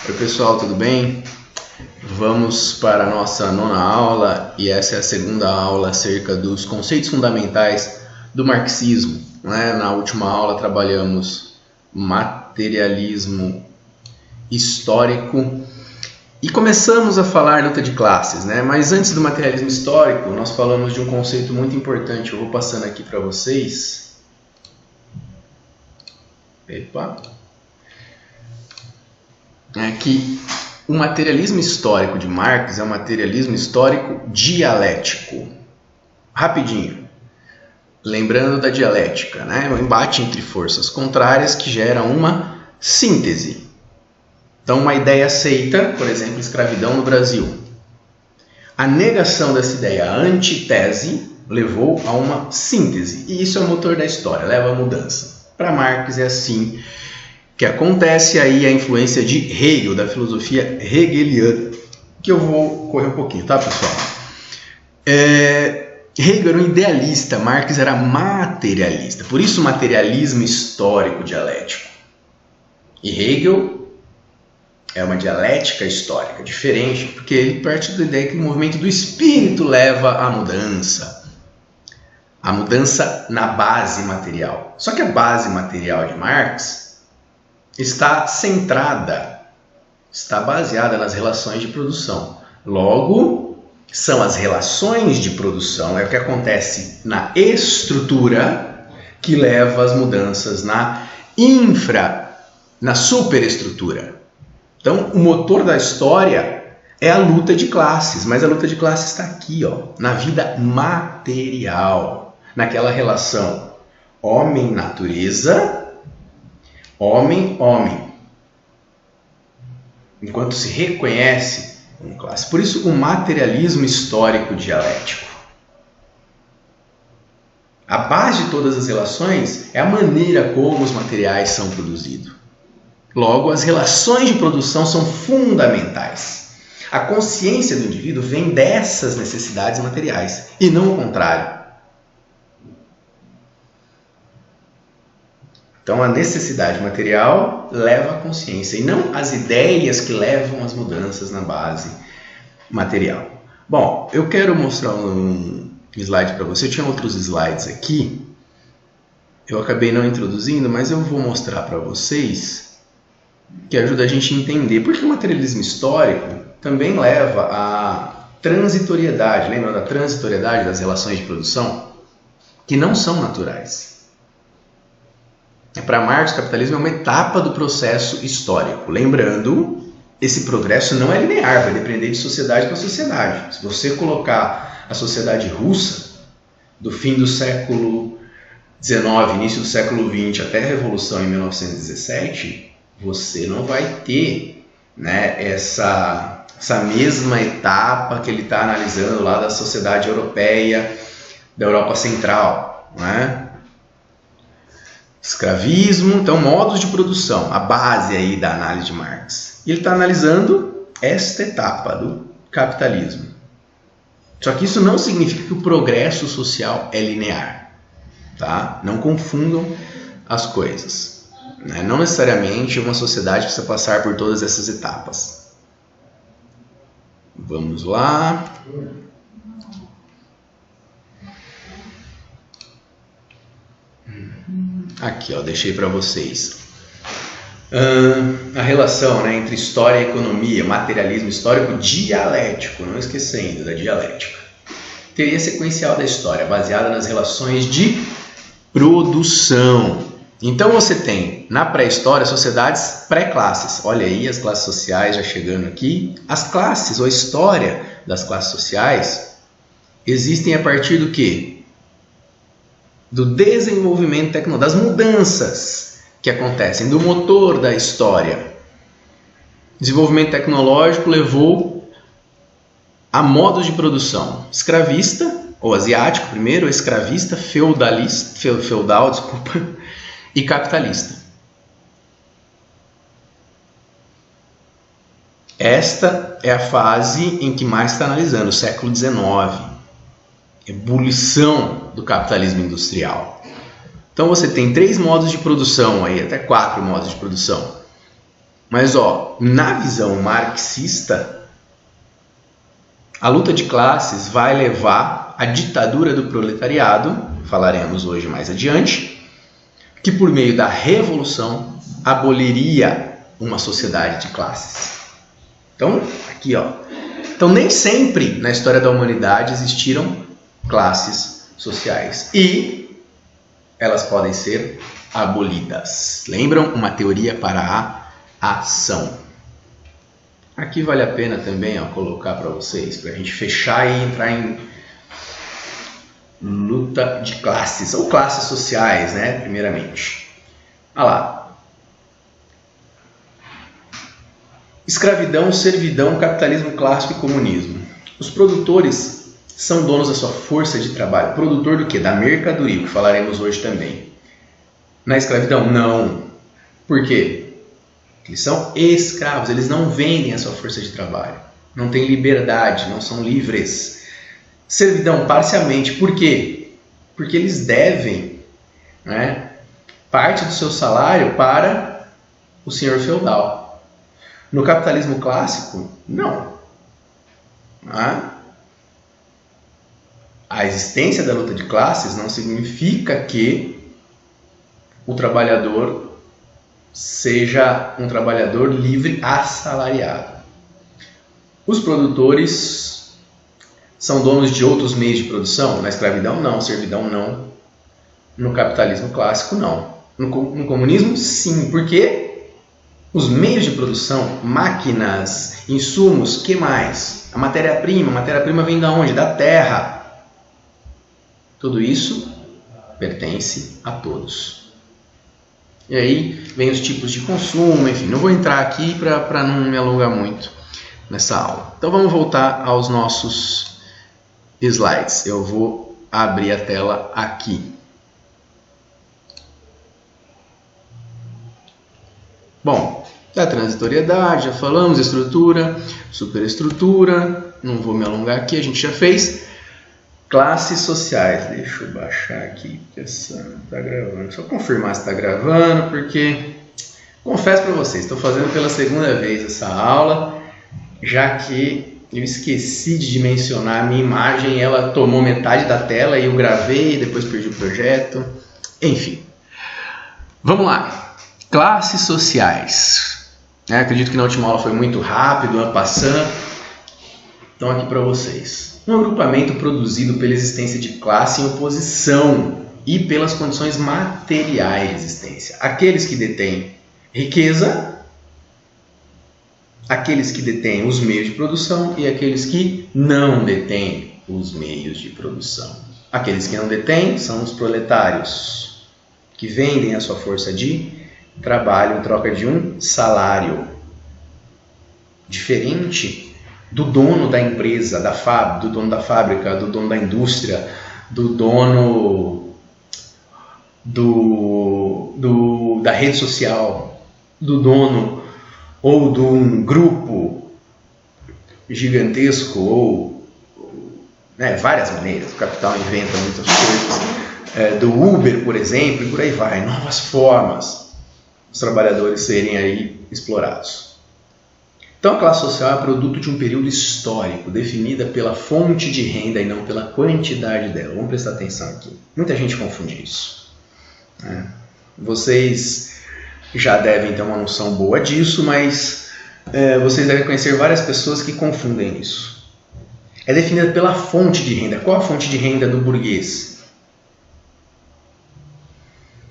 Oi pessoal, tudo bem? Vamos para a nossa nona aula e essa é a segunda aula acerca dos conceitos fundamentais do marxismo. Na última aula trabalhamos materialismo histórico e começamos a falar luta de classes, Mas antes do materialismo histórico, nós falamos de um conceito muito importante. Eu vou passando aqui para vocês. Que o materialismo histórico de Marx é um materialismo histórico dialético. Rapidinho, lembrando da dialética, o embate entre forças contrárias que gera uma síntese. Então, uma ideia aceita, por exemplo, escravidão no Brasil. A negação dessa ideia, a antítese, levou a uma síntese. E isso é o motor da história, leva à mudança. Para Marx é assim que acontece aí a influência de Hegel, da filosofia hegeliana, que eu vou correr um pouquinho, tá, pessoal? Hegel era um idealista, Marx era materialista, por isso o materialismo histórico dialético. E Hegel é uma dialética histórica, diferente, porque ele parte da ideia que o movimento do espírito leva à mudança. A mudança na base material. Só que a base material de Marx está centrada, está baseada nas relações de produção. Logo, são as relações de produção, é o que acontece na estrutura que leva às mudanças na superestrutura. Então, o motor da história é a luta de classes, mas a luta de classes está aqui, na vida material, naquela relação homem-natureza, homem-homem, enquanto se reconhece como classe. Por isso, o materialismo histórico dialético. A base de todas as relações é a maneira como os materiais são produzidos. Logo, as relações de produção são fundamentais. A consciência do indivíduo vem dessas necessidades materiais, e não o contrário. Então, a necessidade material leva à consciência, e não as ideias que levam às mudanças na base material. Bom, eu quero mostrar um slide para você. Eu tinha outros slides aqui. Eu acabei não introduzindo, mas eu vou mostrar para vocês, que ajuda a gente a entender. Porque o materialismo histórico também leva à transitoriedade. Lembra da transitoriedade das relações de produção? Que não são naturais. Para Marx, o capitalismo é uma etapa do processo histórico. Lembrando, esse progresso não é linear, vai depender de sociedade para sociedade. Se você colocar a sociedade russa, do fim do século XIX, início do século XX, até a Revolução em 1917, você não vai ter essa mesma etapa que ele está analisando lá da sociedade europeia, da Europa Central, Escravismo, então modos de produção, a base aí da análise de Marx. E ele está analisando esta etapa do capitalismo. Só que isso não significa que o progresso social é linear, tá? Não confundam as coisas. Não necessariamente uma sociedade precisa passar por todas essas etapas. Vamos lá. Aqui, deixei para vocês. A relação entre história e economia, materialismo histórico dialético, não esquecendo da dialética. Teoria sequencial da história, baseada nas relações de produção. Então você tem, na pré-história, sociedades pré-classes. Olha aí as classes sociais já chegando aqui. As classes, ou a história das classes sociais, existem a partir do quê? Do desenvolvimento tecnológico, das mudanças que acontecem, do motor da história. Desenvolvimento tecnológico levou a modos de produção escravista, ou asiático primeiro, escravista, feudal, e capitalista. Esta é a fase em que mais está analisando, o século XIX. Ebulição do capitalismo industrial. Então você tem 3 modos de produção aí, até 4 modos de produção. Mas, na visão marxista, a luta de classes vai levar à ditadura do proletariado, falaremos hoje mais adiante, que por meio da revolução aboliria uma sociedade de classes. Então, aqui, Então, nem sempre na história da humanidade existiram classes sociais. E elas podem ser abolidas. Lembram? Uma teoria para a ação. Aqui vale a pena também colocar para vocês, para a gente fechar e entrar em luta de classes, ou classes sociais, né? Primeiramente. Olha lá. Escravidão, servidão, capitalismo clássico e comunismo. Os produtores são donos da sua força de trabalho. Produtor do quê? Da mercadoria, que falaremos hoje também. Na escravidão? Não. Por quê? Eles são escravos, eles não vendem a sua força de trabalho. Não têm liberdade, não são livres. Servidão, parcialmente. Por quê? Porque eles devem, né, parte do seu salário para o senhor feudal. No capitalismo clássico, não. A existência da luta de classes não significa que o trabalhador seja um trabalhador livre assalariado. Os produtores são donos de outros meios de produção? Na escravidão, não. Servidão, não. No capitalismo clássico, não. No comunismo, sim. Por quê? Os meios de produção, máquinas, insumos, que mais? A matéria-prima vem de onde? Da terra. Tudo isso pertence a todos. E aí vem os tipos de consumo, enfim, não vou entrar aqui para não me alongar muito nessa aula. Então vamos voltar aos nossos slides. Eu vou abrir a tela aqui. Bom, da transitoriedade, já falamos, estrutura, superestrutura, não vou me alongar aqui, a gente já fez. Classes sociais, deixa eu baixar aqui, porque essa não está gravando. Só confirmar se está gravando, porque confesso para vocês, estou fazendo pela segunda vez essa aula, já que eu esqueci de dimensionar a minha imagem, ela tomou metade da tela e eu gravei, depois perdi o projeto, enfim. Vamos lá, classes sociais. Acredito que na última aula foi muito rápido, en passant. Então aqui para vocês. Um agrupamento produzido pela existência de classe em oposição e pelas condições materiais de existência. Aqueles que detêm riqueza, aqueles que detêm os meios de produção e aqueles que não detêm os meios de produção. Aqueles que não detêm são os proletários, que vendem a sua força de trabalho em troca de um salário. Diferente do dono da empresa, do dono da fábrica, do dono da indústria, do dono da rede social, do dono ou de um grupo gigantesco, ou várias maneiras, o capital inventa muitas coisas, do Uber, por exemplo, e por aí vai, novas formas os trabalhadores serem aí explorados. Então, a classe social é produto de um período histórico, definida pela fonte de renda e não pela quantidade dela. Vamos prestar atenção aqui. Muita gente confunde isso. Vocês já devem ter uma noção boa disso, mas vocês devem conhecer várias pessoas que confundem isso. É definida pela fonte de renda. Qual a fonte de renda do burguês?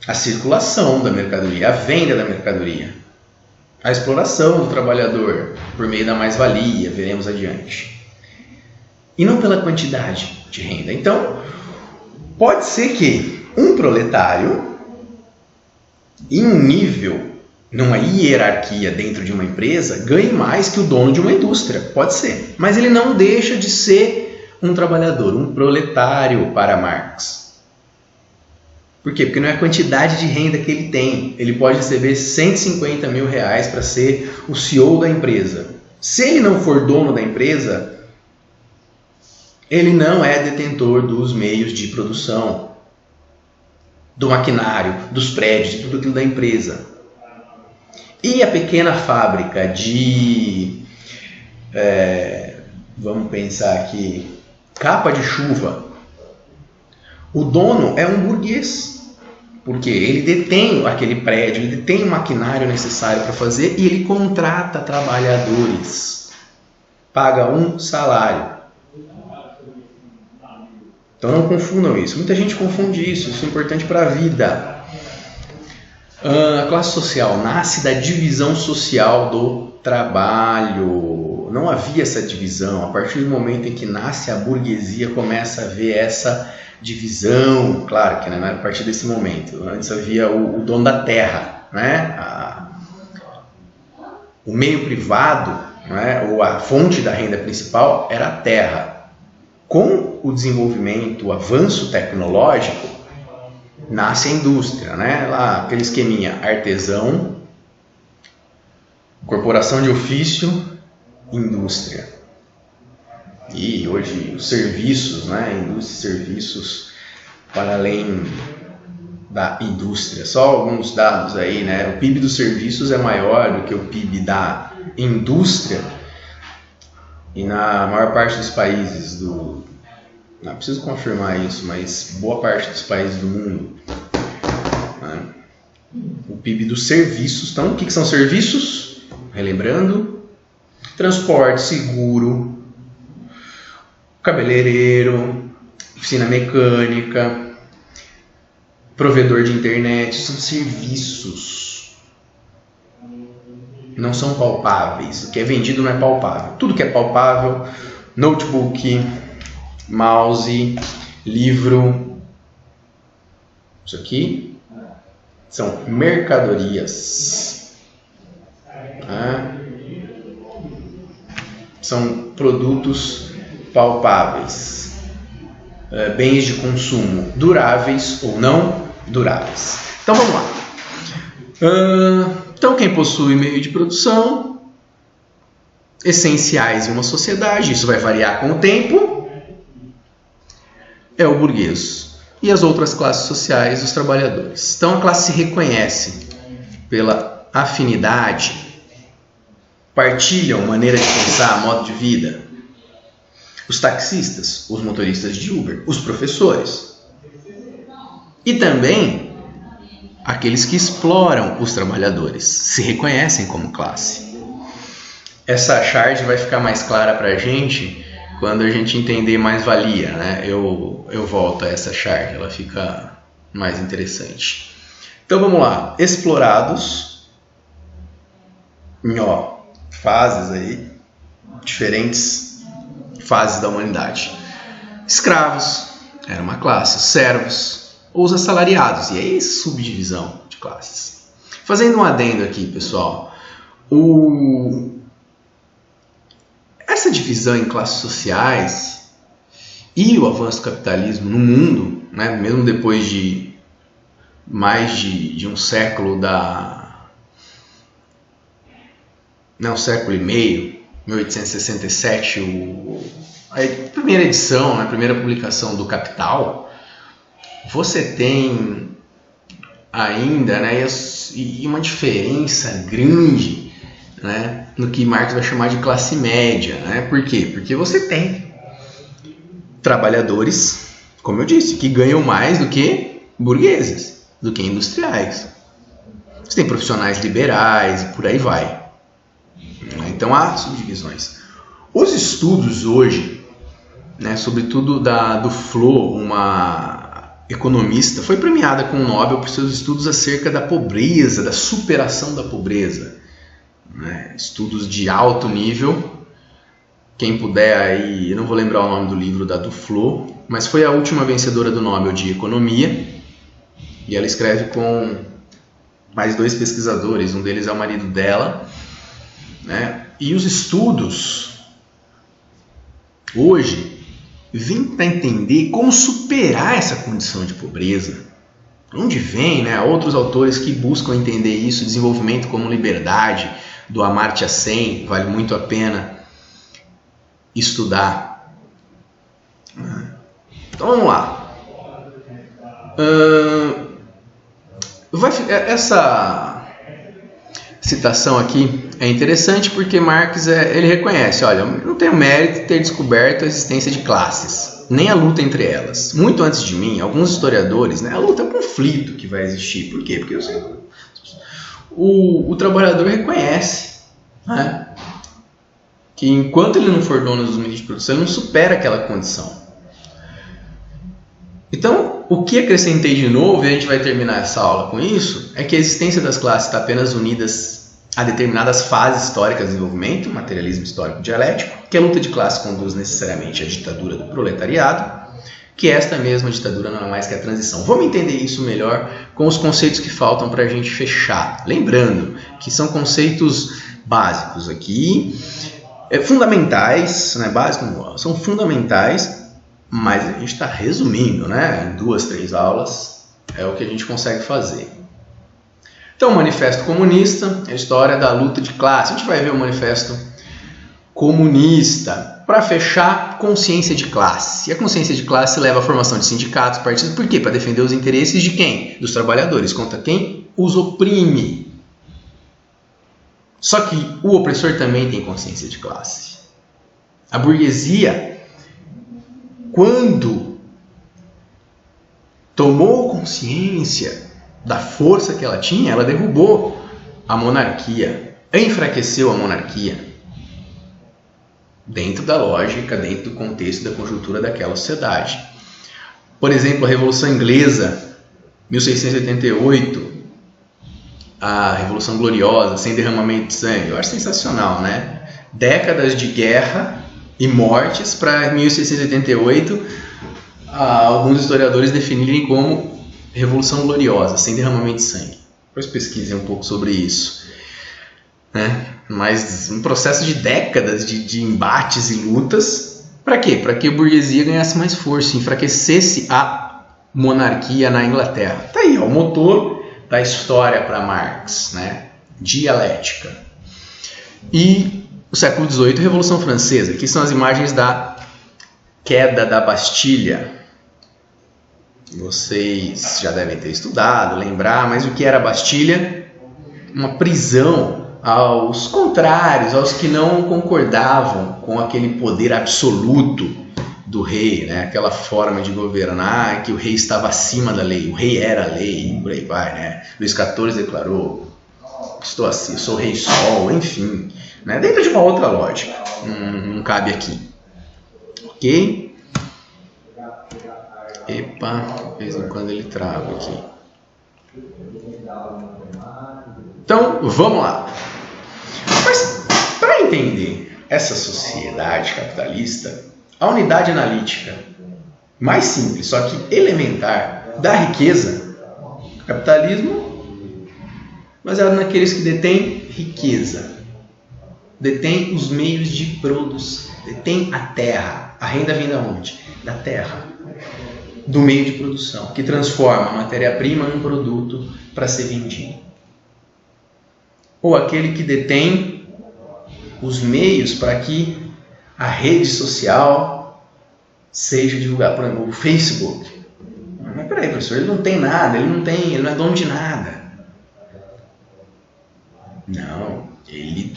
A circulação da mercadoria, a venda da mercadoria. A exploração do trabalhador por meio da mais-valia, veremos adiante. E não pela quantidade de renda. Então, pode ser que um proletário, em um nível, numa hierarquia dentro de uma empresa, ganhe mais que o dono de uma indústria. Pode ser. Mas ele não deixa de ser um trabalhador, um proletário para Marx. Por quê? Porque não é a quantidade de renda que ele tem. Ele pode receber 150 mil reais para ser o CEO da empresa. Se ele não for dono da empresa, ele não é detentor dos meios de produção, do maquinário, dos prédios, de tudo aquilo da empresa. E a pequena fábrica de, vamos pensar aqui, capa de chuva, o dono é um burguês, porque ele detém aquele prédio, ele detém o maquinário necessário para fazer e ele contrata trabalhadores, paga um salário. Então não confundam isso. Muita gente confunde isso. Isso é importante para a vida. A classe social nasce da divisão social do trabalho. Não havia essa divisão. A partir do momento em que nasce a burguesia, começa a haver essa divisão. Claro que não é a partir desse momento. Antes havia o dono da terra, né? O meio privado, né? Ou a fonte da renda principal era a terra. Com o desenvolvimento, o avanço tecnológico, nasce a indústria, né? Lá, aquele esqueminha, artesão, corporação de ofício, indústria. E hoje os serviços, né? Indústria e serviços para além da indústria. Só alguns dados aí, né? O PIB dos serviços é maior do que o PIB da indústria. E na maior parte dos países não preciso confirmar isso, mas boa parte dos países do mundo, né, o PIB dos serviços. Então, o que são serviços? Relembrando, transporte, seguro, cabeleireiro, oficina mecânica, provedor de internet, são serviços. Não são palpáveis. O que é vendido não é palpável. Tudo que é palpável, notebook, mouse, livro, isso aqui são mercadorias. São produtos palpáveis, bens de consumo, duráveis ou não duráveis. Então vamos lá. Então, quem possui meio de produção essenciais em uma sociedade, isso vai variar com o tempo, é o burguês. E as outras classes sociais, os trabalhadores. Então, a classe se reconhece pela afinidade, partilham maneira de pensar, modo de vida. Os taxistas, os motoristas de Uber, os professores. E também aqueles que exploram os trabalhadores se reconhecem como classe. Essa charge vai ficar mais clara para a gente quando a gente entender mais-valia, né? Eu volto a essa charge, ela fica mais interessante. Então vamos lá. Explorados em fases aí, diferentes fases da humanidade. Escravos, era uma classe. Servos, ou os assalariados, e aí subdivisão de classes. Fazendo um adendo aqui, pessoal, essa divisão em classes sociais e o avanço do capitalismo no mundo, né, mesmo depois de mais de um século um século e meio, 1867, a primeira edição, a primeira publicação do Capital, você tem ainda, né, e uma diferença grande, né, no que Marx vai chamar de classe média. Né? Por quê? Porque você tem trabalhadores, como eu disse, que ganham mais do que burgueses, do que industriais. Você tem profissionais liberais e por aí vai. Então há subdivisões. Os estudos hoje, né, sobretudo do Flo, uma economista, foi premiada com o Nobel por seus estudos acerca da pobreza, da superação da pobreza. Né? Estudos de alto nível. Quem puder aí, eu não vou lembrar o nome do livro da Duflo, mas foi a última vencedora do Nobel de Economia. E ela escreve com mais 2 pesquisadores, um deles é o marido dela. Né? E os estudos hoje vêm para entender como superar essa condição de pobreza. Onde vem, né? Outros autores que buscam entender isso, desenvolvimento como liberdade, do Amartya Sen, vale muito a pena estudar. Então vamos lá. citação aqui é interessante porque Marx ele reconhece, olha, não tenho mérito de ter descoberto a existência de classes, nem a luta entre elas. Muito antes de mim, alguns historiadores, né, a luta é um conflito que vai existir. Por quê? Porque o trabalhador reconhece, né, que enquanto ele não for dono dos meios de produção, ele não supera aquela condição. Então, o que acrescentei de novo, e a gente vai terminar essa aula com isso, é que a existência das classes está apenas unidas a determinadas fases históricas de desenvolvimento, materialismo histórico dialético, que a luta de classe conduz necessariamente à ditadura do proletariado, que esta mesma ditadura não é mais que a transição. Vamos entender isso melhor com os conceitos que faltam para a gente fechar. Lembrando que são conceitos básicos aqui, fundamentais, né? Básicos não, são fundamentais, mas a gente está resumindo, né? 2, 3 aulas é o que a gente consegue fazer. Então, o Manifesto Comunista é a história da luta de classe. A gente vai ver o Manifesto Comunista. Para fechar, consciência de classe. E a consciência de classe leva à formação de sindicatos, partidos. Por quê? Para defender os interesses de quem? Dos trabalhadores. Contra quem? Os oprime. Só que o opressor também tem consciência de classe. A burguesia, quando tomou consciência da força que ela tinha, ela derrubou a monarquia, enfraqueceu a monarquia, dentro da lógica, dentro do contexto da conjuntura daquela sociedade. Por exemplo, a Revolução Inglesa, 1688, a Revolução Gloriosa, sem derramamento de sangue, eu acho sensacional, né? Décadas de guerra e mortes para 1688, alguns historiadores definirem como Revolução Gloriosa, sem derramamento de sangue. Depois pesquisem um pouco sobre isso, né? Mas um processo de décadas de embates e lutas, para quê? Para que a burguesia ganhasse mais força, enfraquecesse a monarquia na Inglaterra. Tá aí, ó, o motor da história para Marx, né? Dialética. E o século XVIII, Revolução Francesa. Aqui são as imagens da queda da Bastilha. Vocês já devem ter estudado, lembrar, mas o que era a Bastilha? Uma prisão aos contrários, aos que não concordavam com aquele poder absoluto do rei, né? Aquela forma de governar que o rei estava acima da lei, o rei era a lei, por aí vai, né? Luís XIV declarou, estou assim, sou rei sol, enfim, né? Dentro de uma outra lógica, não cabe aqui, ok? Epa, de vez em quando ele trava aqui. Então, vamos lá. Mas, para entender essa sociedade capitalista, a unidade analítica mais simples, só que elementar, da riqueza, capitalismo, baseado naqueles que detêm riqueza, detêm os meios de produção, detêm a terra. A renda vem da onde? Da terra. Do meio de produção, que transforma a matéria-prima num produto para ser vendido. Ou aquele que detém os meios para que a rede social seja divulgada. Por exemplo, o Facebook. Mas peraí, professor, ele não tem nada, ele não é dono de nada. Não, ele,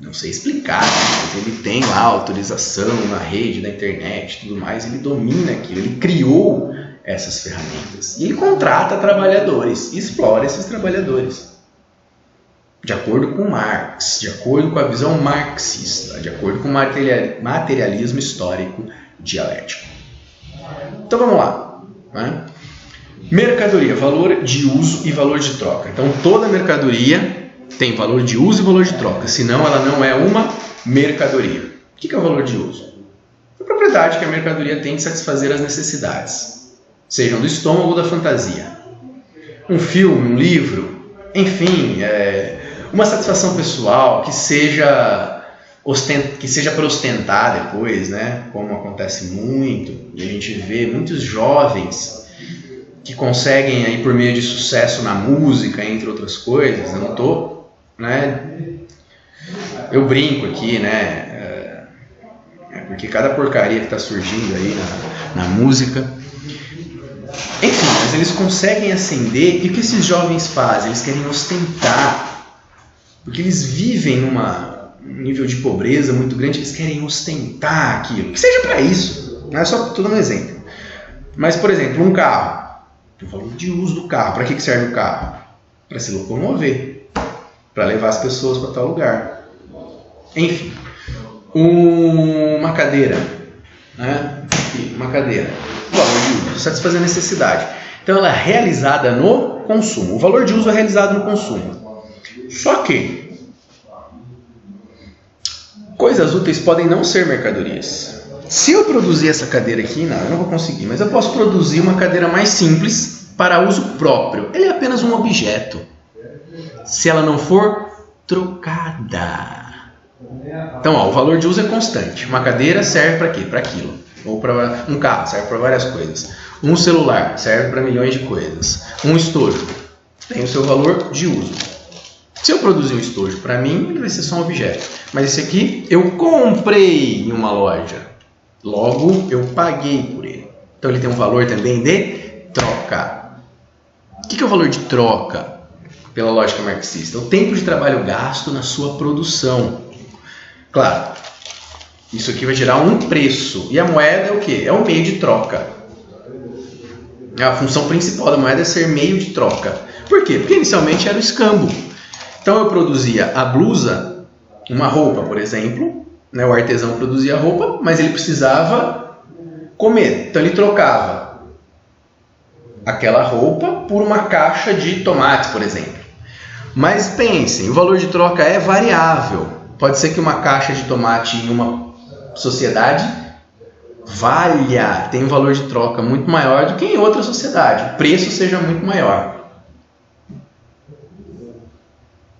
não sei explicar, mas ele tem lá autorização na rede da internet e tudo mais, ele domina aquilo, ele criou essas ferramentas. E ele contrata trabalhadores, e explora esses trabalhadores. De acordo com Marx, de acordo com a visão marxista, de acordo com o materialismo histórico dialético. Então vamos lá, né? Mercadoria, valor de uso e valor de troca. Então toda mercadoria tem valor de uso e valor de troca, senão ela não é uma mercadoria. O que é o valor de uso? A propriedade que a mercadoria tem de satisfazer as necessidades, sejam do estômago ou da fantasia. Um filme, um livro, enfim, uma satisfação pessoal que seja para ostentar depois, né? Como acontece muito, e a gente vê muitos jovens que conseguem aí por meio de sucesso na música, entre outras coisas. Eu não estou, né? Eu brinco aqui, né? Porque cada porcaria que está surgindo aí na música. Enfim, mas eles conseguem ascender. E o que esses jovens fazem? Eles querem ostentar. Porque eles vivem num nível de pobreza muito grande, eles querem ostentar aquilo. Que seja para isso, não é só tudo um exemplo. Mas, por exemplo, um carro. O valor de uso do carro. Para que serve o carro? Para se locomover. Para levar as pessoas para tal lugar. Enfim. Uma cadeira. Né? Uma cadeira. O valor de uso. Satisfazer a necessidade. Então ela é realizada no consumo. O valor de uso é realizado no consumo. Só que coisas úteis podem não ser mercadorias. Se eu produzir essa cadeira aqui, não, eu não vou conseguir, mas eu posso produzir uma cadeira mais simples para uso próprio. Ela é apenas um objeto. Se ela não for trocada. Então, o valor de uso é constante. Uma cadeira serve para quê? Para aquilo. Ou para um carro, serve para várias coisas. Um celular serve para milhões de coisas. Um estojo tem o seu valor de uso. Se eu produzir um estojo para mim, ele vai ser só um objeto. Mas esse aqui eu comprei em uma loja. Logo, eu paguei por ele. Então ele tem um valor também de troca. O que é o valor de troca? Pela lógica marxista. O tempo de trabalho gasto na sua produção. Claro, isso aqui vai gerar um preço. E a moeda é o quê? É o meio de troca. A função principal da moeda é ser meio de troca. Por quê? Porque inicialmente era o escambo. Então eu produzia a blusa, uma roupa, por exemplo. O artesão produzia a roupa, mas ele precisava comer. Então ele trocava aquela roupa por uma caixa de tomates, por exemplo. Mas pensem, o valor de troca é variável. Pode ser que uma caixa de tomate em uma sociedade tenha um valor de troca muito maior do que em outra sociedade. O preço seja muito maior.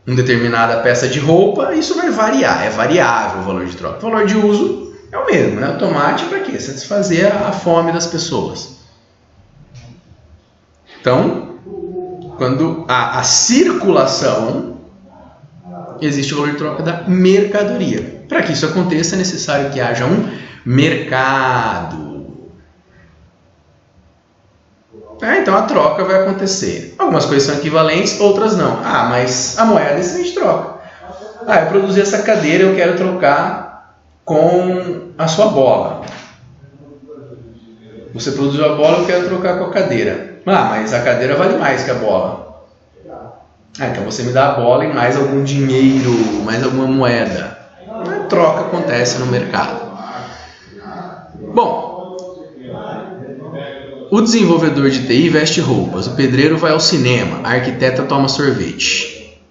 Uma determinada peça de roupa, isso vai variar, é variável o valor de troca. O valor de uso é o mesmo, né? O tomate para quê? Satisfazer a fome das pessoas. Então, quando há a circulação, existe o valor de troca da mercadoria. Para que isso aconteça, é necessário que haja um mercado. Então a troca vai acontecer. Algumas coisas são equivalentes, outras não. Mas a moeda é simplesmente troca. Eu produzi essa cadeira, eu quero trocar com a sua bola. Você produziu a bola, eu quero trocar com a cadeira. Mas a cadeira vale mais que a bola. Então você me dá a bola e mais algum dinheiro, mais alguma moeda. A troca acontece no mercado. Bom, o desenvolvedor de TI veste roupas, o pedreiro vai ao cinema, a arquiteta toma sorvete.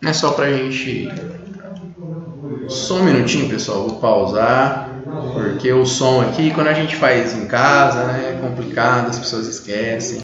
É só pra gente... Só um minutinho, pessoal, vou pausar, porque o som aqui, quando a gente faz em casa, é complicado, as pessoas esquecem.